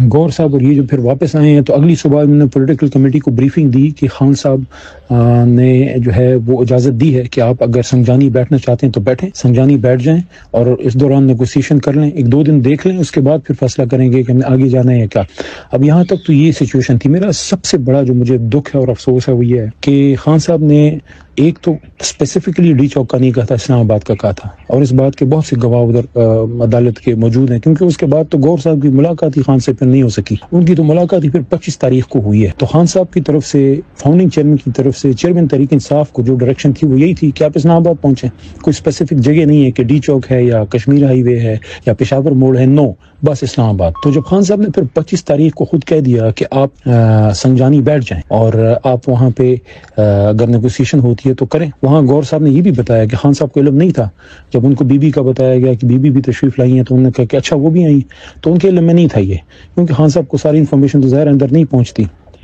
گور صاحب اور یہ جو پھر واپس آئے ہیں تو اگلی صبح انہوں نے پولیٹیکل کمیٹی کو بریفنگ دی کہ خان صاحب نے جو ہے وہ اجازت دی ہے کہ آپ اگر سنجانی بیٹھنا چاہتے ہیں تو بیٹھیں، سنجانی بیٹھ جائیں اور اس دوران نیگوسیشن کر لیں، 1-2 دن دیکھ لیں، اس کے بعد پھر فیصلہ کریں گے کہ ہمیں آگے جانا ہے یا کیا۔ اب یہاں تک تو یہ سچویشن تھی۔ میرا سب سے بڑا جو مجھے دکھ ہے اور افسوس ہے وہ یہ ہے کہ خان صاحب نے ایک تو اسپیسیفکلی ڈی چوک کا نہیں کہا تھا، اسلام آباد کا کہا تھا، اور اس بات کے بہت سے گواہ ادھر عدالت کے موجود ہیں، کیونکہ اس کے بعد تو گور صاحب کی ملاقات ہی خان سے پھر نہیں ہو سکی، ان کی تو ملاقات ہی پھر 25 تاریخ کو ہوئی ہے۔ تو خان صاحب کی طرف سے، فاؤنڈنگ چیئرمین کی طرف سے، چیئرمین تحریک انصاف کو جو ڈائریکشن تھی وہ یہی تھی کہ آپ اسلام آباد پہنچیں، کوئی اسپیسیفک جگہ نہیں ہے کہ ڈی چوک ہے یا کشمیر ہائی وے ہے یا پشاور موڑ ہے، نو، بس اسلام آباد۔ تو جب خان صاحب نے پھر 25 تاریخ کو خود کہہ دیا کہ آپ سنجانی بیٹھ جائیں اور آپ وہاں پہ اگر نیگوسیشن ہوتی ہے تو کریں، وہاں گور صاحب نے یہ بھی بتایا کہ خان صاحب کو علم نہیں تھا، جب ان کو بی بی کا بتایا گیا کہ بی بی بھی تشریف لائی ہیں تو انہوں نے کہا کہ اچھا وہ بھی آئی، تو ان کے علم میں نہیں تھا یہ، کیونکہ خان صاحب کو ساری انفارمیشن تو ظاہر اندر نہیں پہنچتی،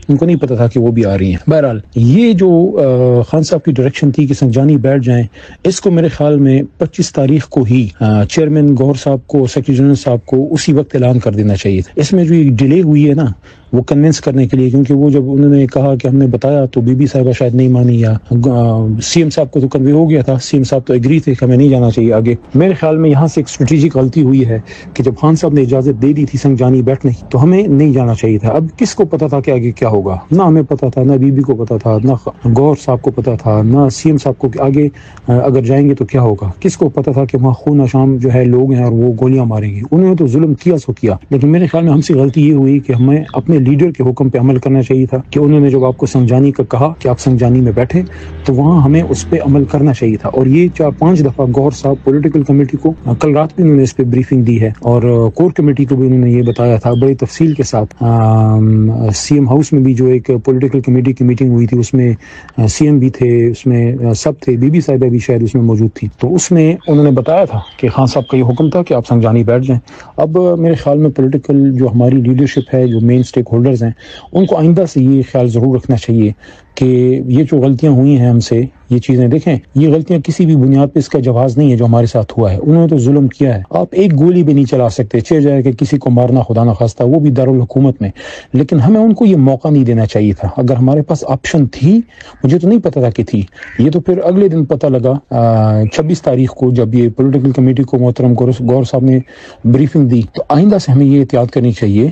ان کو نہیں پتا تھا کہ وہ بھی آ رہی ہیں۔ بہرحال یہ جو خان صاحب کی ڈائریکشن تھی کہ سنجانی بیٹھ جائیں، اس کو میرے خیال میں 25 تاریخ کو ہی چیئرمین گور صاحب کو، سیکرٹری جنرل صاحب کو اسی وقت اعلان کر دینا چاہیے تھا۔ اس میں جو یہ ڈیلے ہوئی ہے نا وہ کنونس کرنے کے لیے، کیونکہ وہ جب انہوں نے کہا کہ ہم نے بتایا تو بی بی صاحبہ شاید نہیں مانی، یا سی ایم صاحب کو تو کنوے ہو گیا تھا، سی ایم صاحب تو ایگری تھے کہ ہمیں نہیں جانا چاہیے آگے۔ میرے خیال میں یہاں سے ایک اسٹریٹجک غلطی ہوئی ہے کہ جب خان صاحب نے اجازت دے دی تھی سنجانی بیٹھنے کی تو ہمیں نہیں جانا چاہیے تھا۔ اب کس کو پتا تھا کہ آگے کیا ہوگا؟ نہ ہمیں پتا تھا، نہ بی بی کو پتا تھا، نہ گور صاحب کو پتا تھا، نہ سی ایم صاحب کو کہ آگے اگر جائیں گے تو کیا ہوگا۔ کس کو پتا تھا کہ وہاں خون آشام جو ہے لوگ ہیں اور وہ گولیاں ماریں گے۔ انہوں نے تو ظلم کیا سو کیا، لیکن میرے خیال میں ہم سے غلطی یہ ہوئی کہ ہمیں اپنے لیڈر کے حکم پہ عمل کرنا چاہیے تھا کہ انہوں نے جب آپ کو سنجانی کا کہا کہ آپ سنجانی میں بیٹھے تو وہاں ہمیں اس پہ عمل کرنا چاہیے تھا۔ اور یہ 4-5 دفعہ گور صاحب پولیٹیکل کمیٹی کو، کل رات بھی انہوں نے اس پہ بریفنگ دی ہے اور کور کمیٹی کو بھی انہوں نے یہ بتایا تھا بڑی تفصیل کے ساتھ۔ سی ایم ہاؤس میں بھی جو ایک پولیٹیکل کمیٹی کی میٹنگ ہوئی تھی اس میں سی ایم بھی تھے، اس میں سب تھے، بی بی صاحبہ بھی شاید اس میں موجود تھی، تو اس میں انہوں نے بتایا تھا کہ خان صاحب کا یہ حکم تھا کہ آپ سنجانی بیٹھ جائیں۔ اب میرے خیال میں پولیٹیکل جو ہماری لیڈرشپ ہے، جو مین سٹیک ہولڈرز ہیں، ان کو آئندہ سے یہ خیال ضرور رکھنا چاہیے کہ یہ جو غلطیاں ہوئی ہیں ہم سے، یہ چیزیں دیکھیں، یہ غلطیاں کسی بھی بنیاد پہ اس کا جواز نہیں ہے جو ہمارے ساتھ ہوا ہے۔ انہوں نے تو ظلم کیا ہے، آپ ایک گولی بھی نہیں چلا سکتے، چہ جائے کہ کسی کو مارنا خدا نہ خواستہ، وہ بھی دارالحکومت میں، لیکن ہمیں ان کو یہ موقع نہیں دینا چاہیے تھا۔ اگر ہمارے پاس آپشن تھی، مجھے تو نہیں پتا تھا کہ تھی، یہ تو پھر اگلے دن پتہ لگا 26 تاریخ کو جب یہ پولیٹیکل کمیٹی کو محترم گور صاحب نے بریفنگ دی، تو آئندہ سے ہمیں یہ احتیاط کرنی چاہیے